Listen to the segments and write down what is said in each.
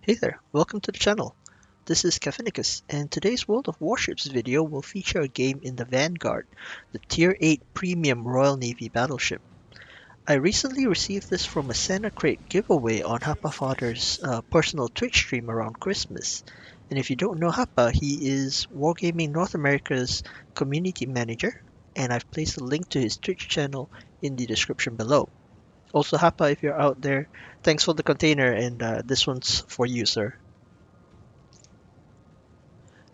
Hey there, welcome to the channel. This is Cafinicus, and today's World of Warships video will feature a game in the Vanguard, the Tier 8 Premium Royal Navy battleship. I recently received this from a Santa Crate giveaway on Happafather's personal Twitch stream around Christmas. And if you don't know Happa, he is Wargaming North America's community manager, and I've placed a link to his Twitch channel in the description below. Also, Happa, if you're out there, thanks for the container, and this one's for you, sir.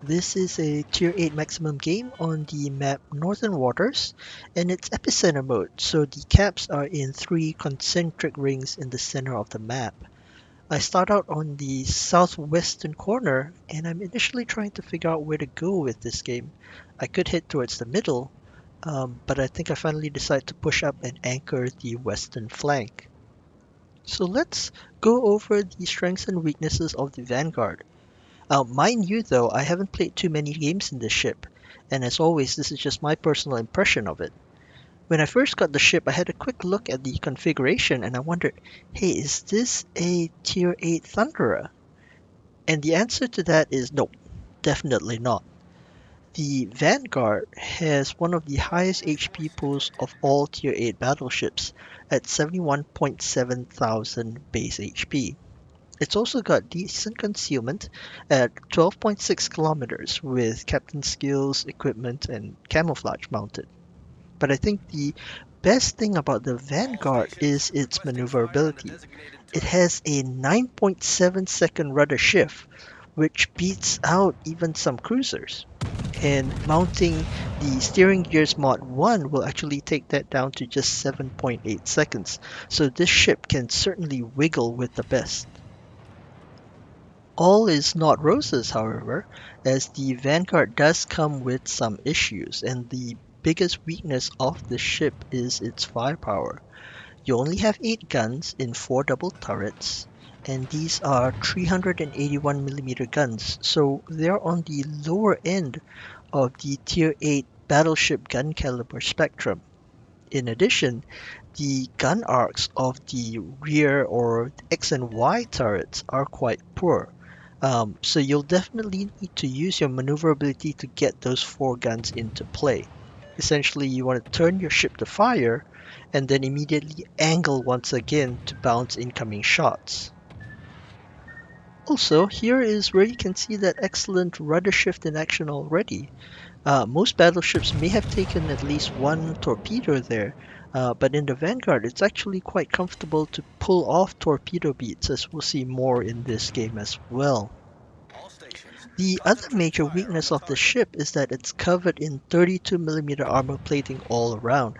This is a Tier 8 maximum game on the map Northern Waters, and it's epicenter mode, so the caps are in three concentric rings in the center of the map. I start out on the southwestern corner, and I'm initially trying to figure out where to go with this game. I could head towards the middle, but I think I finally decide to push up and anchor the western flank. So let's go over the strengths and weaknesses of the Vanguard. Mind you though, I haven't played too many games in this ship, and as always, this is just my personal impression of it. When I first got the ship, I had a quick look at the configuration and I wondered, hey, is this a Tier 8 Thunderer? And the answer to that is no, definitely not. The Vanguard has one of the highest HP pools of all Tier 8 battleships at 71.7 thousand base HP. It's also got decent concealment at 12.6 kilometers with captain skills, equipment, and camouflage mounted. But I think the best thing about the Vanguard is its maneuverability. It has a 9.7-second rudder shift, which beats out even some cruisers. And mounting the steering gears mod 1 will actually take that down to just 7.8 seconds, so this ship can certainly wiggle with the best. All is not roses, however, as the Vanguard does come with some issues, and the biggest weakness of the ship is its firepower. You only have 8 guns in 4 double turrets, and these are 381mm guns, so they're on the lower end of the Tier 8 battleship gun caliber spectrum. In addition, the gun arcs of the rear or X and Y turrets are quite poor. So you'll definitely need to use your maneuverability to get those 4 guns into play. Essentially, you want to turn your ship to fire and then immediately angle once again to bounce incoming shots. Also, here is where you can see that excellent rudder shift in action already. Most battleships may have taken at least one torpedo there, but in the Vanguard it's actually quite comfortable to pull off torpedo beats, as we'll see more in this game as well. The other major weakness of the ship is that it's covered in 32mm armor plating all around,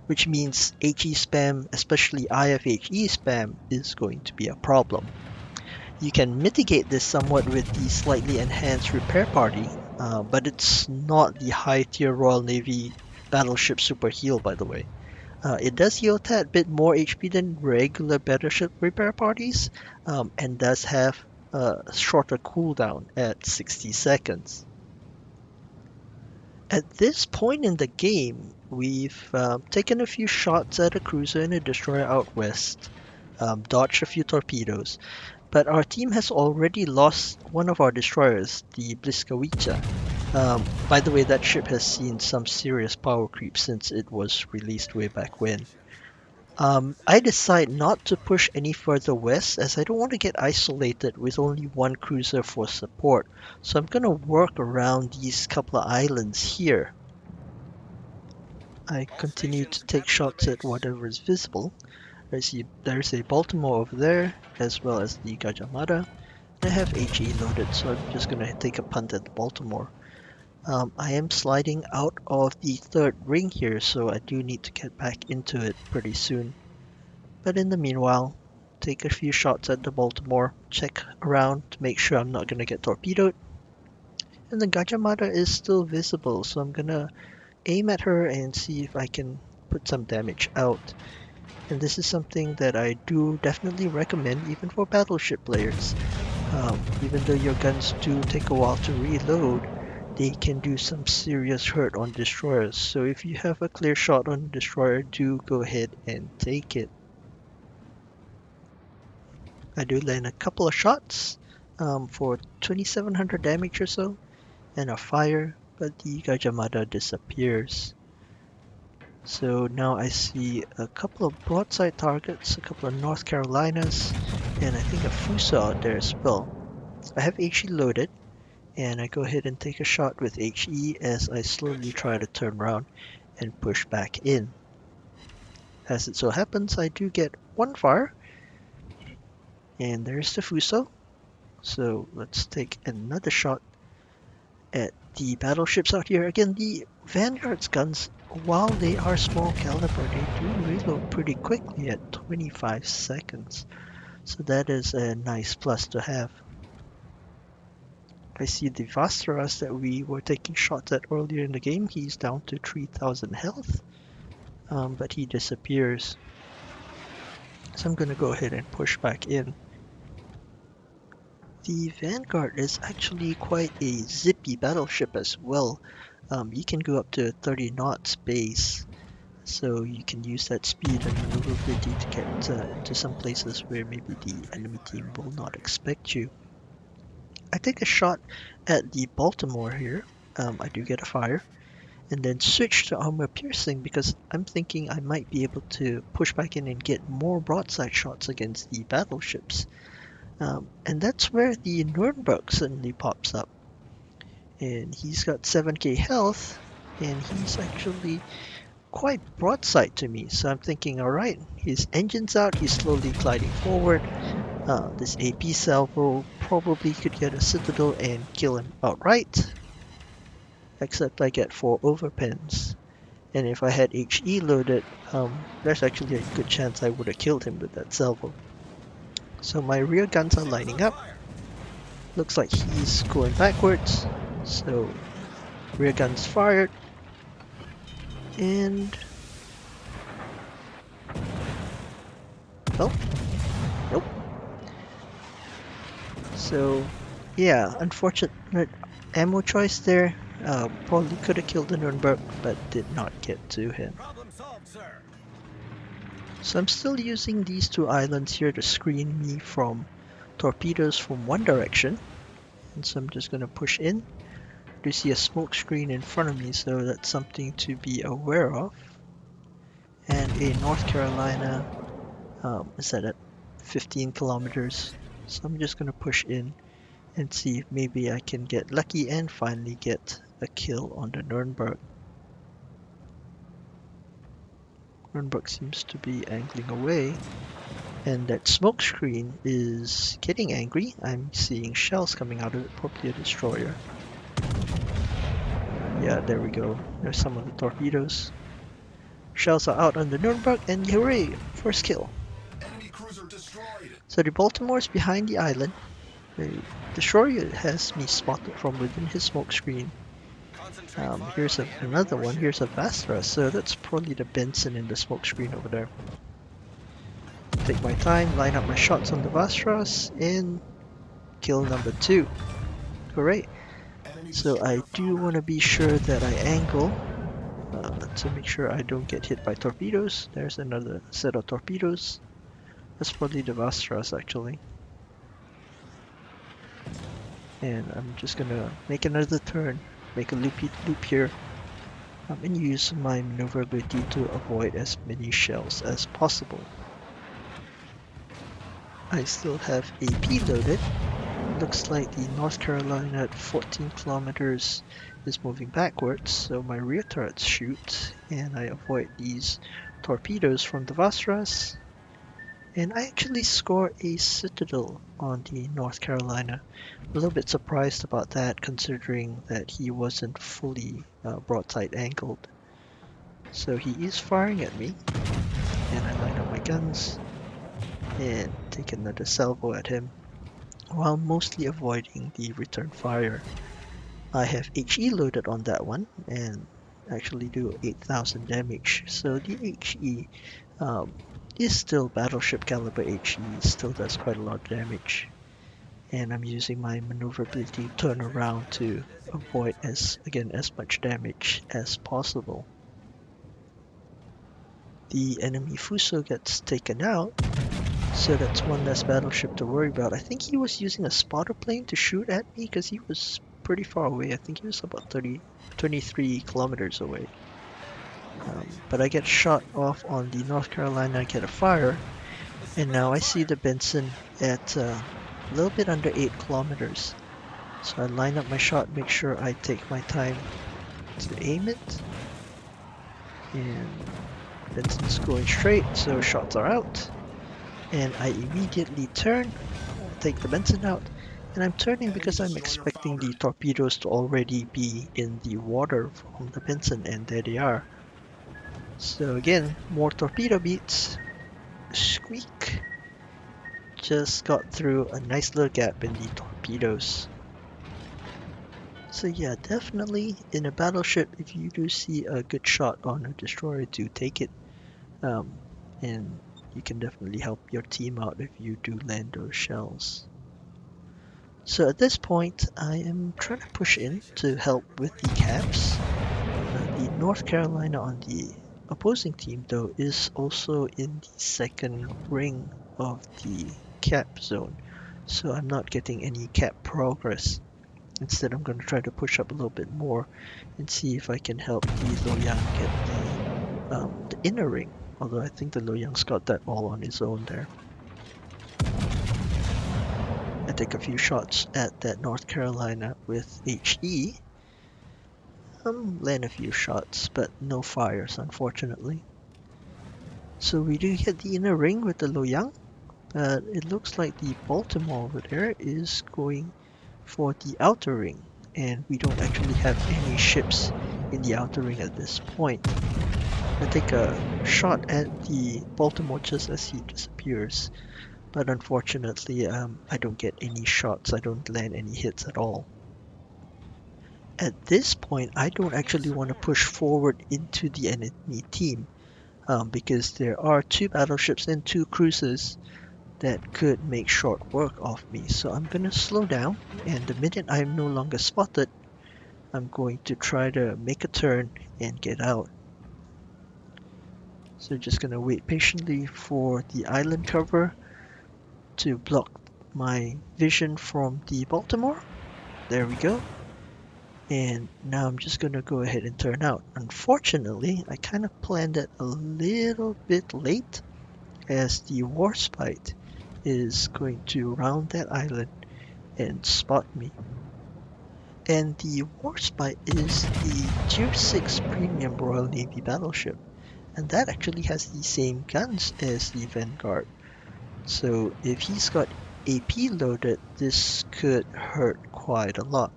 which means HE spam, especially IFHE spam, is going to be a problem. You can mitigate this somewhat with the slightly enhanced repair party, but it's not the high tier Royal Navy battleship super heal, by the way. It does yield a tad bit more HP than regular battleship repair parties, and does have a shorter cooldown at 60 seconds. At this point in the game, we've taken a few shots at a cruiser and a destroyer out west, dodged a few torpedoes, but our team has already lost one of our destroyers, the Bliskawica. By the way, that ship has seen some serious power creep since it was released way back when. I decide not to push any further west as I don't want to get isolated with only one cruiser for support, so I'm going to work around these couple of islands here. I continue to take shots at whatever is visible. There's a Baltimore over there, as well as the Gajah Mada. I have HE loaded, so I'm just going to take a punt at the Baltimore. I am sliding out of the third ring here, so I do need to get back into it pretty soon. But in the meanwhile, take a few shots at the Baltimore, check around to make sure I'm not going to get torpedoed. And the Gajah Mada is still visible, so I'm going to aim at her and see if I can put some damage out. And this is something that I do definitely recommend even for battleship players. Even though your guns do take a while to reload, they can do some serious hurt on destroyers. So if you have a clear shot on a destroyer, do go ahead and take it. I do land a couple of shots, for 2700 damage or so, and a fire, but the Gajamada disappears. So now I see a couple of broadside targets, a couple of North Carolinas, and I think a Fuso out there as well. I have HE loaded, and I go ahead and take a shot with HE as I slowly try to turn around and push back in. As it so happens, I do get one fire, and there's the Fuso. So let's take another shot at the battleships out here. Again, the Vanguard's guns, while they are small caliber, they do reload pretty quickly at 25 seconds. So that is a nice plus to have. I see the Vastaras that we were taking shots at earlier in the game. He's down to 3000 health, but he disappears. So I'm going to go ahead and push back in. The Vanguard is actually quite a zippy battleship as well. You can go up to 30 knots base, so you can use that speed and maneuverability to get into some places where maybe the enemy team will not expect you. I take a shot at the Baltimore here. I do get a fire, and then switch to armor piercing because I'm thinking I might be able to push back in and get more broadside shots against the battleships. And that's where the Nuremberg suddenly pops up. And he's got 7k health, and he's actually quite broadside to me. So I'm thinking, alright, his engine's out, he's slowly gliding forward. This AP salvo probably could get a citadel and kill him outright. Except I get 4 overpins. And if I had HE loaded, there's actually a good chance I would have killed him with that salvo. So my rear guns are lining up. Looks like he's going backwards. So rear guns fired. And oh, nope. So yeah, unfortunate ammo choice there. Probably could have killed the Nuremberg, but did not get to him. So I'm still using these 2 islands here to screen me from torpedoes from one direction. And so I'm just going to push in. I do see a smoke screen in front of me, so that's something to be aware of. And a North Carolina is set at 15 kilometers. So I'm just going to push in and see if maybe I can get lucky and finally get a kill on the Nuremberg. Nuremberg seems to be angling away, and that smoke screen is getting angry. I'm seeing shells coming out of it, probably a destroyer. Yeah, there we go. There's some of the torpedoes. Shells are out on the Nuremberg, and hooray! First kill. Enemy cruiser destroyed. So the Baltimore's behind the island. The destroyer has me spotted from within his smoke screen. Here's another one. Here's a Vastra, so that's probably the Benson in the smoke screen over there. Take my time, line up my shots on the Vastras, and kill number 2. Hooray! So I do want to be sure that I angle to make sure I don't get hit by torpedoes. There's another set of torpedoes. That's probably the Vastras actually. And I'm just gonna make another turn, make a loop here, and use my maneuverability to avoid as many shells as possible. I still have AP loaded. Looks like the North Carolina at 14 kilometers is moving backwards, so my rear turrets shoot, and I avoid these torpedoes from the Vastras. And I actually score a citadel on the North Carolina. A little bit surprised about that, considering that he wasn't fully broadside angled. So he is firing at me, and I line up my guns and take another salvo at him, while mostly avoiding the return fire. I have HE loaded on that one, and actually do 8000 damage. So the HE is still battleship caliber HE, still does quite a lot of damage. And I'm using my maneuverability to turn around to avoid as much damage as possible. The enemy Fuso gets taken out, So that's one less battleship to worry about. I think he was using a spotter plane to shoot at me because he was pretty far away. I think he was about 23 kilometers away. But I get shot off on the North Carolina, I get a fire, and now I see the Benson at a little bit under 8 kilometers. So I line up my shot, make sure I take my time to aim it. And Benson's going straight, so shots are out. And I immediately turn, take the Benson out, and I'm turning Enemy because I'm destroyer expecting the foundered. torpedoes to already be in the water from the Benson, and there they are. So again, more torpedo beats. Squeak. Just got through a nice little gap in the torpedoes. So yeah, definitely in a battleship, if you do see a good shot on a destroyer, do take it. Um, and you can definitely help your team out if you do land those shells. So at this point, I am trying to push in to help with the caps. The North Carolina on the opposing team, though, is also in the second ring of the cap zone, so I'm not getting any cap progress. Instead, I'm going to try to push up a little bit more and see if I can help the Loyang get the inner ring, although I think the Loyang's got that all on his own there. I take a few shots at that North Carolina with HE. Land a few shots, but no fires, unfortunately. So we do hit the inner ring with the Loyang, but it looks like the Baltimore over there is going for the outer ring, and we don't actually have any ships in the outer ring at this point. I take a shot at the Baltimore just as he disappears, but unfortunately I don't get any shots, I don't land any hits at all. At this point, I don't actually want to push forward into the enemy team because there are two battleships and two cruisers that could make short work of me. So I'm going to slow down, and the minute I'm no longer spotted, I'm going to try to make a turn and get out. So just going to wait patiently for the island cover to block my vision from the Baltimore. There we go. And now I'm just going to go ahead and turn out. Unfortunately, I kind of planned it a little bit late as the Warspite is going to round that island and spot me. And the Warspite is the Tier 6 Premium Royal Navy battleship, and that actually has the same guns as the Vanguard. So if he's got AP loaded, this could hurt quite a lot.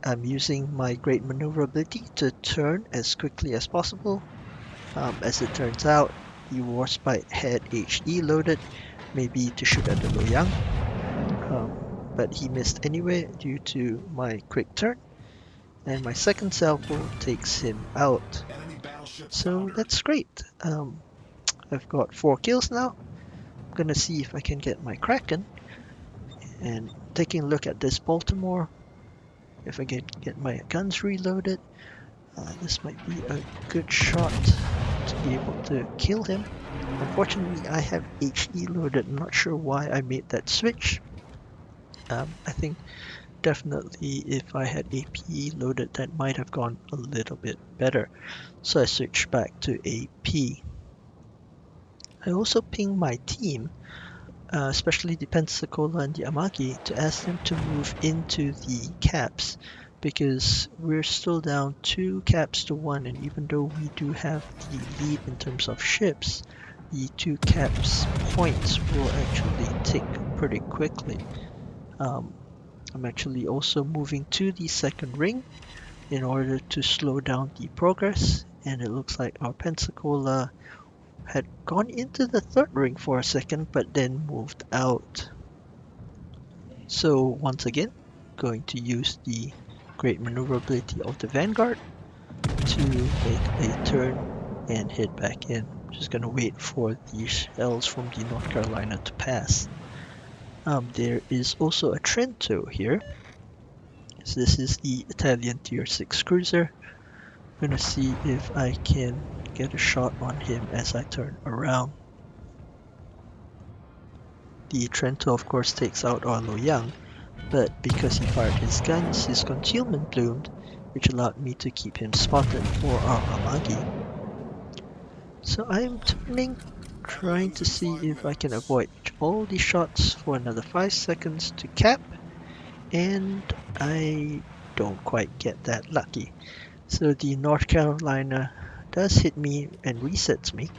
I'm using my great maneuverability to turn as quickly as possible. As it turns out, the Warspite had HE loaded, maybe to shoot at the Loyang, but he missed anyway due to my quick turn, and my second salvo takes him out. Enemy battleships So foundered. that's great. I've got 4 kills now. I'm gonna see if I can get my Kraken, and taking a look at this Baltimore, if I can get my guns reloaded, this might be a good shot to be able to kill him. Unfortunately, I have HE loaded. I'm not sure why I made that switch. I think definitely if I had AP loaded, that might have gone a little bit better. So I switched back to AP. I also pinged my team, especially the Pensacola and the Amagi, to ask them to move into the caps because we're still down 2 caps to 1, and even though we do have the lead in terms of ships, the 2 caps points will actually tick pretty quickly. I'm actually also moving to the second ring in order to slow down the progress, and it looks like our Pensacola had gone into the third ring for a second but then moved out. So once again, going to use the great maneuverability of the Vanguard to make a turn and head back in. Just gonna wait for the shells from the North Carolina to pass. There is also a Trento here. So this is the Italian Tier 6 cruiser. I'm gonna see if I can get a shot on him as I turn around. The Trento of course takes out our Loyang, but because he fired his guns, his concealment bloomed, which allowed me to keep him spotted for our Amagi. So I'm turning, trying Battlings to in see 5 if I can minutes. avoid all the shots for another 5 seconds to cap, and I don't quite get that lucky. So the North Carolina does hit me and resets me,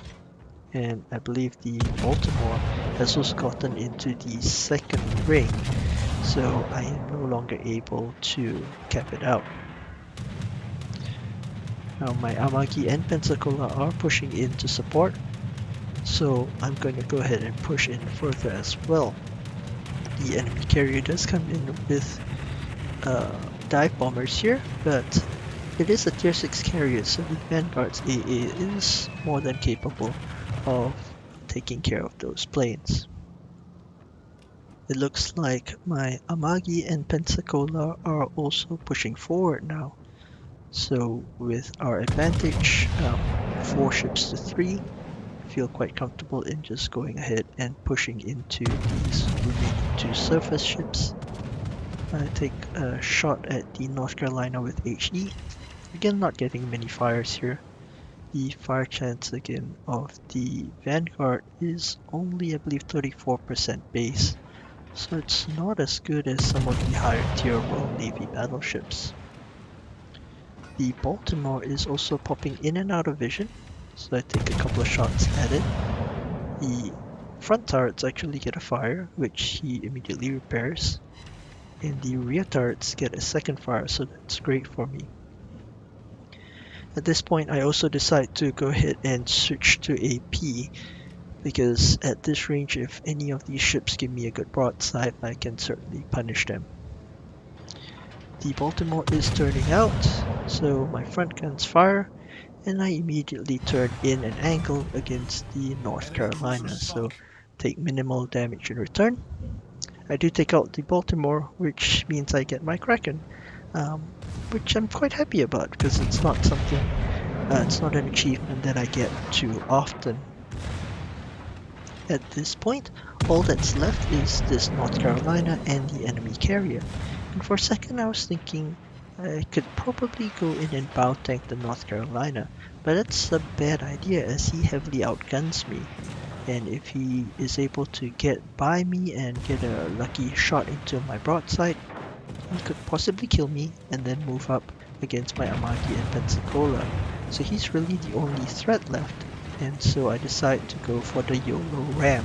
and I believe the Baltimore has also gotten into the second ring, so I am no longer able to cap it out. Now my Amagi and Pensacola are pushing in to support, so I'm going to go ahead and push in further as well. The enemy carrier does come in with dive bombers here, but it is a tier 6 carrier, so the Vanguard's AA is more than capable of taking care of those planes. It looks like my Amagi and Pensacola are also pushing forward now. So with our advantage, 4 ships to 3, I feel quite comfortable in just going ahead and pushing into these remaining 2 surface ships. I take a shot at the North Carolina with HE. Again, not getting many fires here. The fire chance again of the Vanguard is only, I believe, 34% base, so it's not as good as some of the higher tier Royal Navy battleships. The Baltimore is also popping in and out of vision, so I take a couple of shots at it. The front turrets actually get a fire, which he immediately repairs, and the rear turrets get a second fire, so that's great for me. At this point, I also decide to go ahead and switch to AP, because at this range, if any of these ships give me a good broadside, I can certainly punish them. The Baltimore is turning out, so my front guns fire, and I immediately turn in an angle against the North Enemy cruiser Carolina, so sunk. take minimal damage in return. I do take out the Baltimore, which means I get my Kraken, which I'm quite happy about because it's not something, it's not an achievement that I get too often. At this point, all that's left is this North Carolina and the enemy carrier. And for a second, I was thinking I could probably go in and bow tank the North Carolina, but that's a bad idea as he heavily outguns me. And if he is able to get by me and get a lucky shot into my broadside, he could possibly kill me and then move up against my Amagi and Pensacola. So he's really the only threat left, and so I decide to go for the YOLO ram.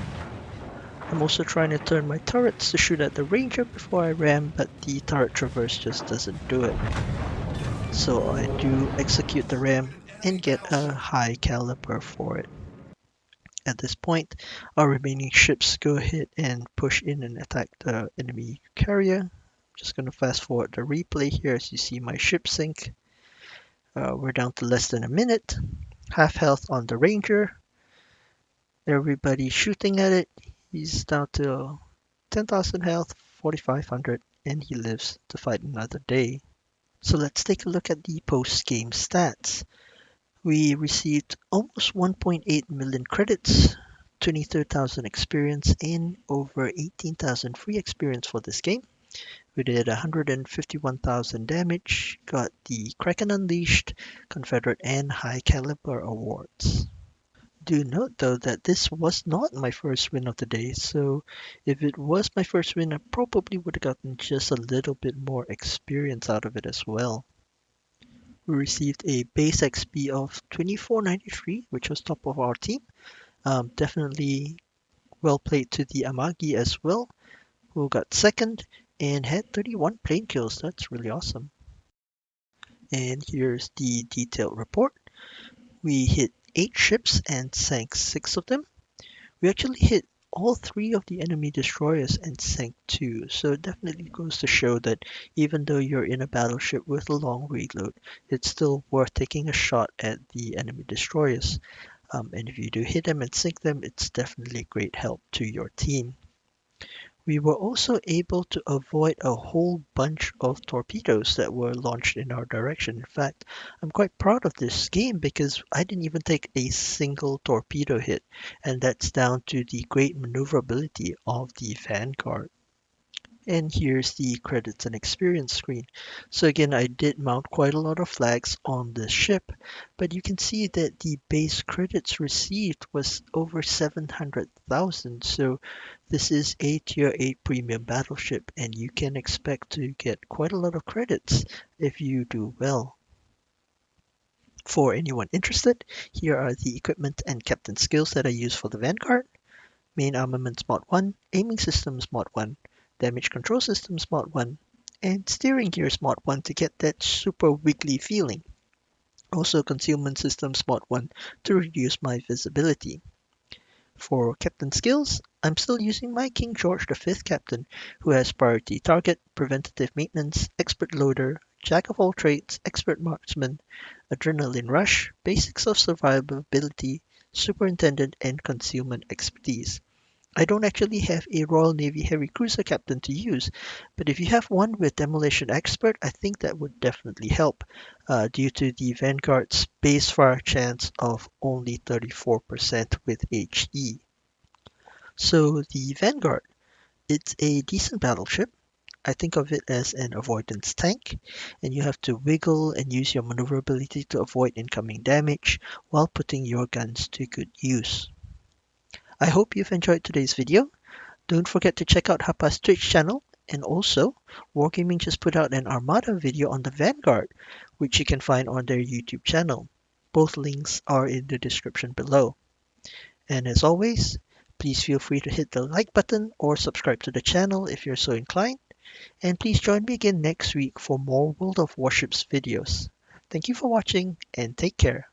I'm also trying to turn my turrets to shoot at the ranger before I ram, but the turret traverse just doesn't do it. So I do execute the Destroyed ram an enemy and get a battleship. high caliber for it. At this point, our remaining ships go ahead and push in and attack the enemy carrier. Just going to fast forward the replay here as you see my ship sink. We're down to less than a minute. Half health on the ranger. Everybody shooting at it. He's down to 10,000 health, 4,500, and he lives to fight another day. So let's take a look at the post-game stats. We received almost 1.8 million credits, 23,000 experience, and over 18,000 free experience for this game. We did 151,000 damage, got the Kraken Unleashed, Confederate, and High Caliber awards. Do note though that this was not my first win of the day, so if it was my first win, I probably would have gotten just a little bit more experience out of it as well. We received a base XP of 2493, which was top of our team. Definitely well played to the Amagi as well, who got second and had 31 plane kills. That's really awesome. And here's the detailed report. We hit 8 ships and sank 6 of them. We actually hit all 3 of the enemy destroyers and sank 2, so it definitely goes to show that even though you're in a battleship with a long reload, it's still worth taking a shot at the enemy destroyers. And if you do hit them and sink them, it's definitely a great help to your team. We were also able to avoid a whole bunch of torpedoes that were launched in our direction. In fact, I'm quite proud of this game because I didn't even take a single torpedo hit, and that's down to the great maneuverability of the Vanguard. And here's the credits and experience screen. So again, I did mount quite a lot of flags on the ship, but you can see that the base credits received was over 700,000. So this is a tier 8 premium battleship, and you can expect to get quite a lot of credits if you do well. For anyone interested, here are the equipment and captain skills that I use for the Vanguard. Main armaments Mod 1, aiming systems Mod 1, damage control systems Mod 1, and steering gears Mod 1 to get that super wiggly feeling. Also concealment systems Mod 1 to reduce my visibility. For captain skills, I'm still using my King George V captain, who has priority target, preventative maintenance, expert loader, jack of all trades, expert marksman, adrenaline rush, basics of survivability, superintendent, and concealment expertise. I don't actually have a Royal Navy heavy cruiser captain to use, but if you have one with demolition expert, I think that would definitely help, due to the Vanguard's base fire chance of only 34% with HE. So the Vanguard, it's a decent battleship. I think of it as an avoidance tank, and you have to wiggle and use your maneuverability to avoid incoming damage while putting your guns to good use. I hope you've enjoyed today's video. Don't forget to check out Hapa's Twitch channel, and also Wargaming just put out an Armada video on the Vanguard, which you can find on their YouTube channel. Both links are in the description below. And as always, please feel free to hit the like button or subscribe to the channel if you're so inclined, and please join me again next week for more World of Warships videos. Thank you for watching and take care.